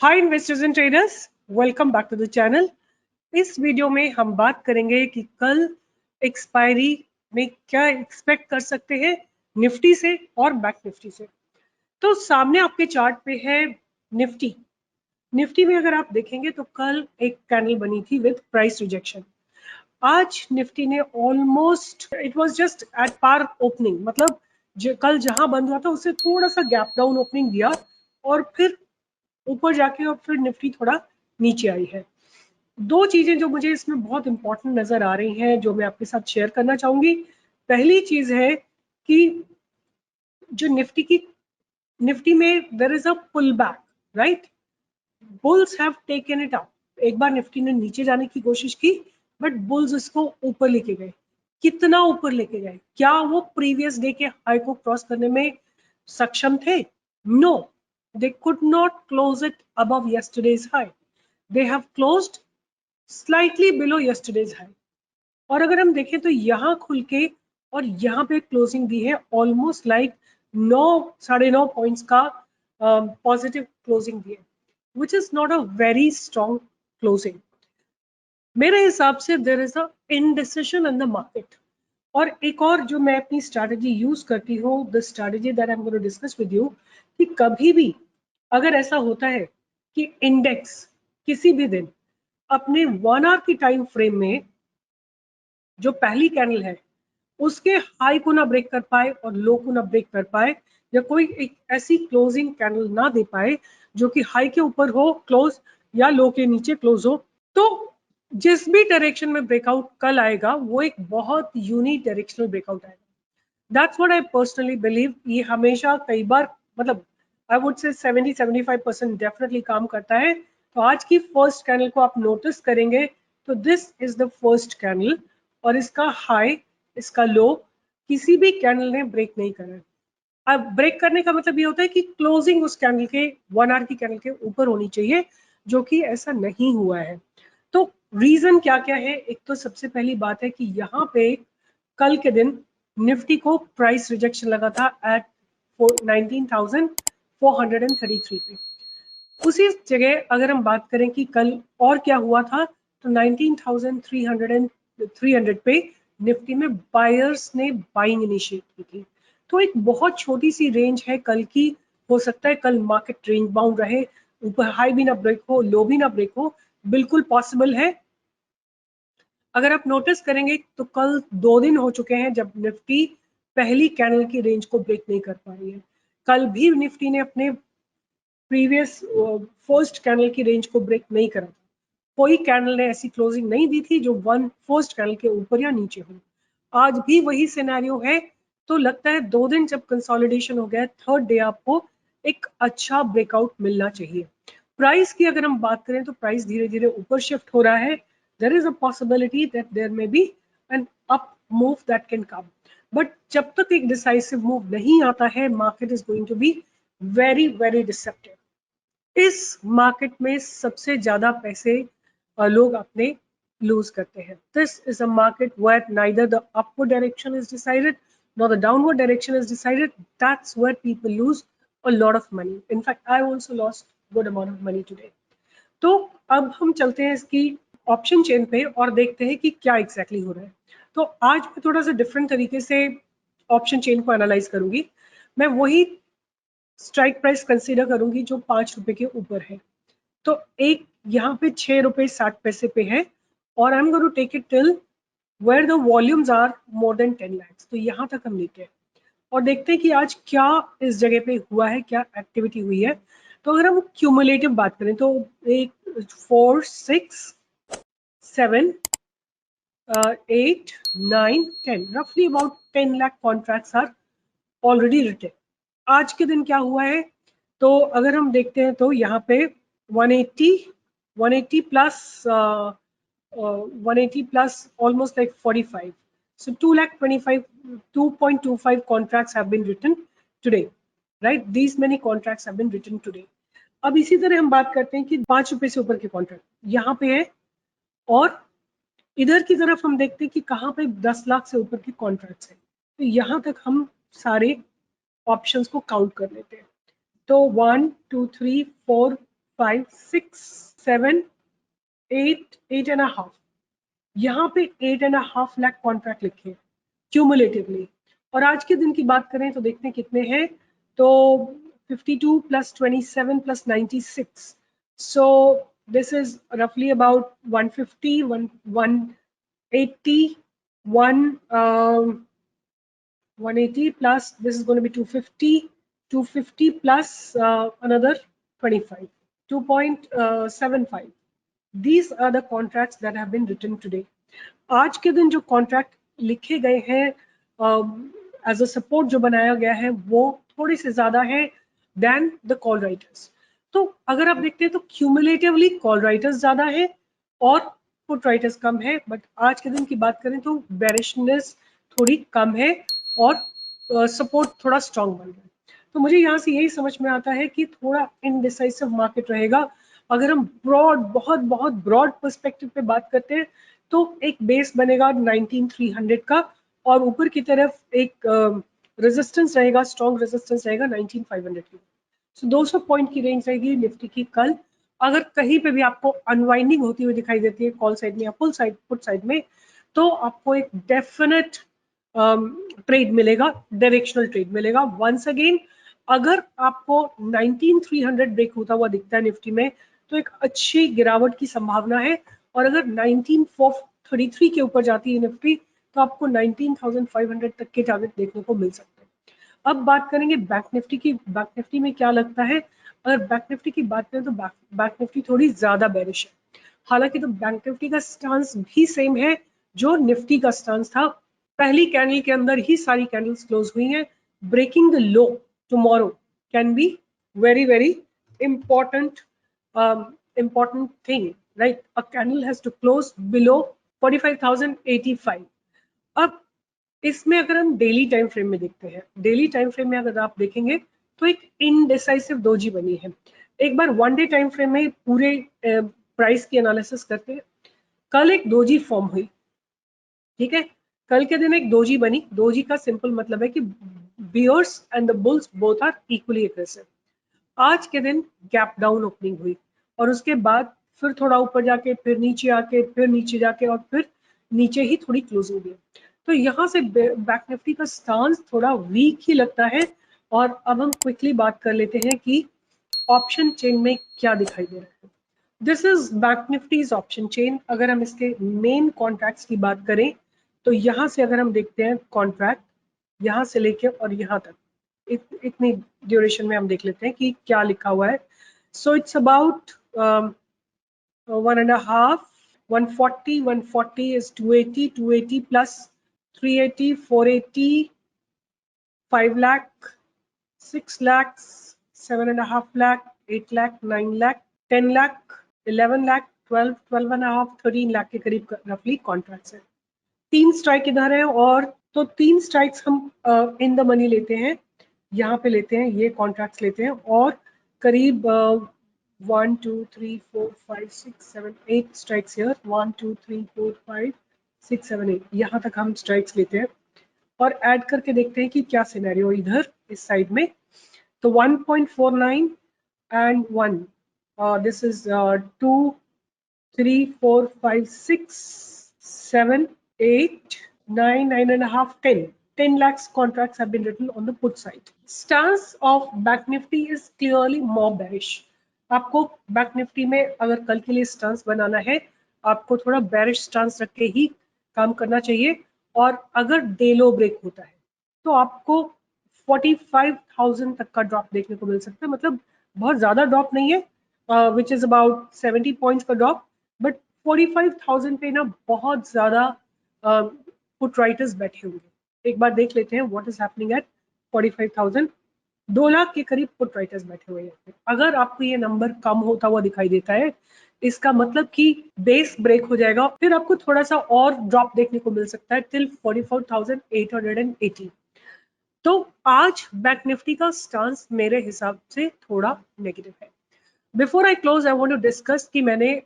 Hi investors and traders, welcome back to the channel. इस video में हम बात करेंगे कि कल एक्सपायरी में क्या एक्सपेक्ट कर सकते हैं निफ्टी से और बैंक निफ्टी से। तो सामने आपके चार्ट पे है निफ्टी। निफ्टी में अगर आप देखेंगे तो कल एक कैंडल बनी थी विद प्राइस रिजेक्शन। आज निफ्टी ने almost it was just at par opening, मतलब कल जहां बंद हुआ था उससे थोड़ा सा गैप डाउन ओपनिंग दिया और फिर ऊपर जाके और फिर निफ्टी थोड़ा नीचे आई है। दो चीजें जो मुझे इसमें बहुत इंपॉर्टेंट नजर आ रही हैं जो मैं आपके साथ शेयर करना चाहूंगी। पहली चीज है कि जो निफ्टी में there is a pull back, right. Bulls have taken it up. एक बार निफ्टी ने नीचे जाने की कोशिश की बट बुल्स इसको ऊपर लेके गए। कितना ऊपर लेके गए? क्या वो प्रीवियस डे के हाई को क्रॉस करने में सक्षम थे? No, they could not close it above yesterday's high. They have closed slightly below yesterday's high. और अगर हम देखें तो यहाँ खुल के और यहाँ पे क्लोजिंग दी है ऑलमोस्ट लाइक 9 साढ़े 9 पॉइंट्स का पॉजिटिव क्लोजिंग दी है, which is not a very strong closing. मेरे हिसाब से there is a indecision in the market. और एक और जो मैं अपनी स्ट्रैटेजी यूज करती हूँ, the strategy that I am going to discuss with you, कि कभी भी अगर ऐसा होता है कि इंडेक्स किसी भी दिन अपने 1 आवर की टाइम फ्रेम में जो पहली कैंडल है उसके हाई को ना ब्रेक कर पाए और लो को ना ब्रेक कर पाए, या कोई एक ऐसी क्लोजिंग कैंडल ना दे पाए जो कि हाई के ऊपर हो क्लोज या लो के नीचे क्लोज हो, तो जिस भी डायरेक्शन में ब्रेकआउट कल आएगा वो एक बहुत यूनिक डायरेक्शनल ब्रेकआउट आएगा। That's what I personally believe. ये हमेशा कई बार, मतलब आई वुड से 70-75% डेफिनेटली काम करता है। तो आज की फर्स्ट कैंडल को आप नोटिस करेंगे तो this is the first candle और इसका हाई, इसका लो किसी भी कैंडल ने ब्रेक नहीं करा है। अब ब्रेक करने का मतलब ये होता है कि क्लोजिंग उस कैंडल के 1 आवर की कैंडल के ऊपर होनी चाहिए, जो कि ऐसा नहीं हुआ है। तो रीजन क्या क्या है? एक तो सबसे पहली बात है कि यहाँ पे कल के दिन निफ्टी को प्राइस रिजेक्शन लगा था एट 19,433 पे। उसी जगह अगर हम बात करें कि कल और क्या हुआ था, तो 19,300 पे निफ्टी में बायर्स ने बाइंग इनिशिएट की थी। तो एक बहुत छोटी सी रेंज है कल की। हो सकता है कल मार्केट रेंज बाउंड रहे, ऊपर हाई भी ना ब्रेक हो लो भी ना ब्रेक हो, बिल्कुल पॉसिबल है। अगर आप नोटिस करेंगे तो कल 2 दिन हो चुके हैं जब निफ्टी पहली कैंडल की रेंज को ब्रेक नहीं कर पा रही है। कल भी निफ्टी ने अपने प्रीवियस फर्स्ट कैंडल की रेंज को ब्रेक नहीं करा था। कोई कैंडल ने ऐसी क्लोजिंग नहीं दी थी जो फर्स्ट कैंडल के ऊपर या नीचे हो। आज भी वही सिनेरियो है। तो लगता है 2 दिन जब कंसोलिडेशन हो गया, थर्ड डे आपको एक अच्छा ब्रेकआउट मिलना चाहिए। प्राइस की अगर हम बात करें तो प्राइस धीरे धीरे ऊपर शिफ्ट हो रहा है। There is a possibility that there may be an up move that can come, but जब तक एक डिसाइसिव मूव नहीं आता है market is going to be very very deceptive. इस मार्केट में सबसे ज्यादा पैसे लोग अपने लूज करते हैं। This is a market where neither the upward direction is decided nor the downward direction is decided. That's where people lose a lot of money. In fact, I also lost good amount of money today. तो अब हम चलते हैं इसकी option chain पे और देखते हैं कि क्या एग्जैक्टली हो रहा है। तो आज मैं थोड़ा सा डिफरेंट तरीके से ऑप्शन चेन को एनालाइज करूंगी। मैं वही स्ट्राइक प्राइस कंसीडर करूंगी जो 5 रुपए के ऊपर है। तो एक यहाँ पे 6 रुपए 60 पैसे पे है और I am going to take it till where the volumes are more than 10 lakhs। तो यहाँ तक हम लेते हैं और देखते हैं कि आज क्या इस जगह पे हुआ है, क्या एक्टिविटी हुई है। तो अगर हम क्यूमुलेटिव बात करें तो 1 4 6 7 8 9 10 रफली about 10 lakh contracts are already written. आज के दिन क्या हुआ है? तो अगर हम देखते हैं तो यहाँ पे 180 plus 180 plus almost like 45. So 2.25 contracts have been written today, right? These many contracts have been written today. अब इसी तरह हम बात करते हैं कि 5 रुपए से ऊपर के कॉन्ट्रैक्ट यहाँ पे है और इधर की तरफ हम देखते हैं कि कहाँ पे 10 लाख से ऊपर के कॉन्ट्रैक्ट्स हैं। तो यहाँ तक हम सारे ऑप्शंस को काउंट कर लेते हैं। तो 1 2 3 4 5, 6, 7, 8, 8.5, यहाँ पे 8.5 लाख कॉन्ट्रैक्ट लिखे क्यूमुलेटिवली। और आज के दिन की बात करें तो देखते हैं कितने हैं, तो 52 plus 27 plus 96, so this is roughly about 150, 180, 180 plus this is going to be 250, 250 plus another 25, 2.75. These are the contracts that have been written today. आज के दिन जो कॉन्ट्रैक्ट लिखे गए हैं एज अ सपोर्ट जो बनाया गया है वो थोड़े से ज्यादा है देन द कॉल राइटर्स। तो अगर आप देखते हैं तो क्यूमुलेटिवली कॉल राइटर्स ज्यादा है और पुट राइटर्स कम है, बट आज के दिन की बात करें तो बेरिशनेस थोड़ी कम है और सपोर्ट थोड़ा स्ट्रॉन्ग बन रहा है। तो मुझे यहाँ से यही समझ में आता है कि थोड़ा इनडिसाइसिव मार्केट रहेगा। अगर हम बहुत बहुत ब्रॉड पर्सपेक्टिव पे बात करते हैं तो एक बेस बनेगा 19,300 का और ऊपर की तरफ एक रेजिस्टेंस रहेगा, स्ट्रॉन्ग रेजिस्टेंस रहेगा 19,500 की। सो 200 पॉइंट की रेंज रहेगी निफ्टी की कल। अगर कहीं पे भी आपको अनवाइंडिंग होती हुई दिखाई देती है कॉल साइड में या पुट साइड में, तो आपको एक डेफिनेट ट्रेड मिलेगा, डायरेक्शनल ट्रेड मिलेगा। वंस अगेन अगर आपको 19,300 ब्रेक होता हुआ दिखता है निफ्टी में तो एक अच्छी गिरावट की संभावना है, और अगर 19,433 के ऊपर जाती है निफ्टी तो आपको 19,500 तक के टारगेट देखने को मिल सकते हैं। अब बात करेंगे बैंक निफ्टी की। बैंक निफ्टी में क्या लगता है? अगर बैंक निफ्टी की बात करें तो बैंक निफ्टी थोड़ी ज्यादा बेरिश है। हालांकि तो बैंक निफ्टी का स्टांस भी सेम है जो निफ्टी का स्टांस था। पहली कैंडल के अंदर ही सारी कैंडल्स क्लोज हुई हैं। Breaking the low tomorrow can be very very important thing, right? A candle has to close below 45,085. अब इसमें अगर हम डेली टाइम फ्रेम में देखते हैं, डेली टाइम फ्रेम में अगर आप देखेंगे तो एक इनडिसाइसिव डोजी बनी है। एक बार वन डे टाइम फ्रेम में पूरे प्राइस की एनालिसिस करते हैं। कल एक डोजी फॉर्म हुई, ठीक है, कल के दिन एक डोजी बनी। डोजी का सिंपल मतलब है कि bears and the bulls both are equally aggressive. आज के दिन गैप डाउन ओपनिंग हुई और उसके बाद फिर थोड़ा ऊपर जाके फिर नीचे आके फिर नीचे जाके और फिर नीचे ही थोड़ी क्लोजिंग हुई। तो यहाँ से बैंक निफ्टी का स्टांस थोड़ा वीक ही लगता है। और अब हम क्विकली बात कर लेते हैं कि ऑप्शन चेन में क्या दिखाई दे रहा है। This is bank Nifty's option chain. अगर हम इसके मेन कॉन्ट्रैक्ट्स की बात करें तो यहाँ से अगर हम देखते हैं कॉन्ट्रैक्ट यहाँ से लेके और यहाँ तक इतनी ड्यूरेशन में हम देख लेते हैं कि क्या लिखा हुआ है। So it's about 1.5, 140, 140 is 280, 280 plus 380, 480, 5 lakh, 6 lakhs, 7.5 lakh, 8 lakh, 9 lakh, 10 lakh, 11 lakh, 12, 12.5, 13 lakh के करीब रफली कॉन्ट्रैक्ट्स है। 3 स्ट्राइक इधर है और तो 3 स्ट्राइक्स हम इन द मनी लेते हैं, यहाँ पे लेते हैं, ये कॉन्ट्रैक्ट्स लेते हैं और करीब 1 2 3 4 5 6 7 8 स्ट्राइक्स हियर, 1 2 3 4 5 6 7 8 यहाँ तक हम स्ट्राइक्स लेते हैं और ऐड करके देखते हैं कि क्या सिनेरियो इधर इस साइड में। तो 1.49 and 1, this is 2 3 4 5 6 7 8 9 9.5 10 lakhs contracts have been written on the put side. Stance of Bank Nifty is clearly more bearish. आपको बैंक निफ्टी में अगर कल के लिए स्टांस बनाना है आपको थोड़ा बेरिश स्टांस रख के ही काम करना चाहिए। और अगर डे लो ब्रेक होता है तो आपको 45,000 तक का ड्रॉप देखने को मिल सकता है। मतलब बहुत ज्यादा ड्रॉप नहीं है, विच इज अबाउट 70 पॉइंट्स का ड्रॉप, बट 45,000 पे ना बहुत ज्यादा पुट राइटर्स बैठे होंगे। एक बार देख लेते हैं what is happening at 45,000। 2 lakh के करीब पुट राइटर्स बैठे हुए हैं। अगर आपको ये नंबर कम होता हुआ दिखाई देता है इसका मतलब कि बेस ब्रेक हो जाएगा, फिर आपको थोड़ा सा और ड्रॉप देखने को मिल सकता है टिल 44,880। तो आज बैंक निफ्टी का स्टांस मेरे हिसाब से थोड़ा नेगेटिव है। Before I close I want to discuss कि मैंने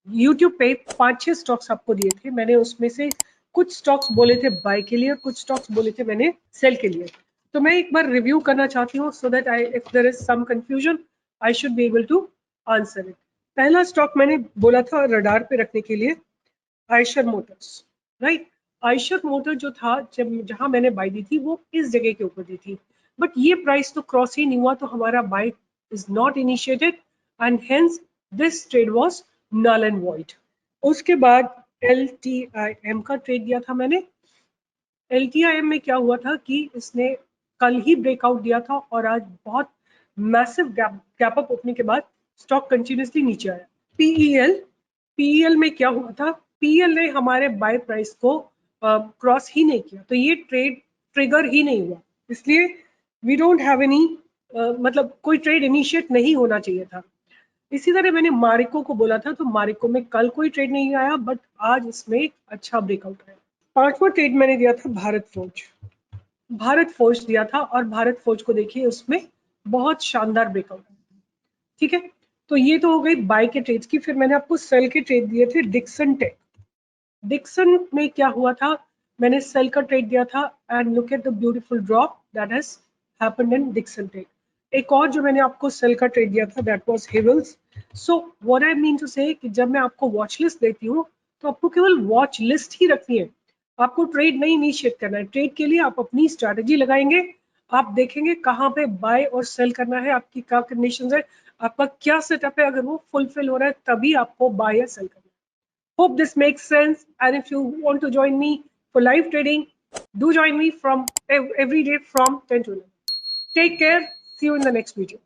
YouTube पे 5-6 स्टॉक्स आपको दिए थे। मैंने उसमें से कुछ स्टॉक्स बोले थे बाय के लिए, कुछ स्टॉक्स बोले थे मैंने सेल के लिए। तो मैं एक बार रिव्यू करना चाहती हूँ so that I if there is some confusion I should be able to answer it. पहला स्टॉक मैंने बोला था रडार पे रखने के लिए, Eicher Motors, right. Eicher motor जो था, जब जहां मैंने बाय दी थी वो इस जगह के ऊपर दी थी, बट ये प्राइस तो क्रॉस ही नहीं हुआ, तो हमारा buy is not initiated and hence this trade was null and void. उसके बाद LTIM का ट्रेड दिया था मैंने। LTIM में क्या हुआ था कि इसने कल ही ब्रेकआउट दिया था और आज बहुत मैसिव गैप अप ओपनिंग के बाद स्टॉक कंटिन्यूसली नीचे आया। पीईएल में क्या हुआ था, पीईएल ने हमारे बाय प्राइस को क्रॉस ही नहीं किया, तो ये ट्रेड ट्रिगर ही नहीं हुआ, इसलिए वी डोंट हैव एनी, मतलब कोई ट्रेड इनिशिएट नहीं होना चाहिए था। इसी तरह मैंने मारिको को बोला था, तो मारिको में कल कोई ट्रेड नहीं आया, बट आज इसमें एक अच्छा ब्रेकआउट आया। पांचवा ट्रेड मैंने दिया था भारत फोर्ज। भारत फोर्ज दिया था और भारत फोर्ज को देखिए उसमें बहुत शानदार ब्रेकआउट आया। ठीक है, तो ये तो हो गई बाय के ट्रेड्स की। फिर मैंने आपको सेल के ट्रेड दिए थे डिक्सन टेक। डिक्सन में क्या हुआ था, मैंने सेल का ट्रेड दिया था and look at the beautiful drop that has happened in Dixon Tech. एक और जो मैंने आपको सेल का ट्रेड दिया था that was Havells. So what I mean to say कि जब मैं आपको वॉच लिस्ट देती हूँ तो आपको केवल वॉच लिस्ट ही रखनी है, आपको ट्रेड नहीं इनिशिएट करना है। ट्रेड के लिए आप अपनी स्ट्रैटेजी लगाएंगे, आप देखेंगे कहाँ पे बाय और सेल करना है, आपकी क्या कंडीशंस है, आपका क्या सेटअप है, अगर वो फुलफिल हो रहा है तभी आपको बाय या सेल करना है। Hope this makes sense. And if you want to join me for live trading, do join me from every day from 10 to 11. Take care. See you in the next video.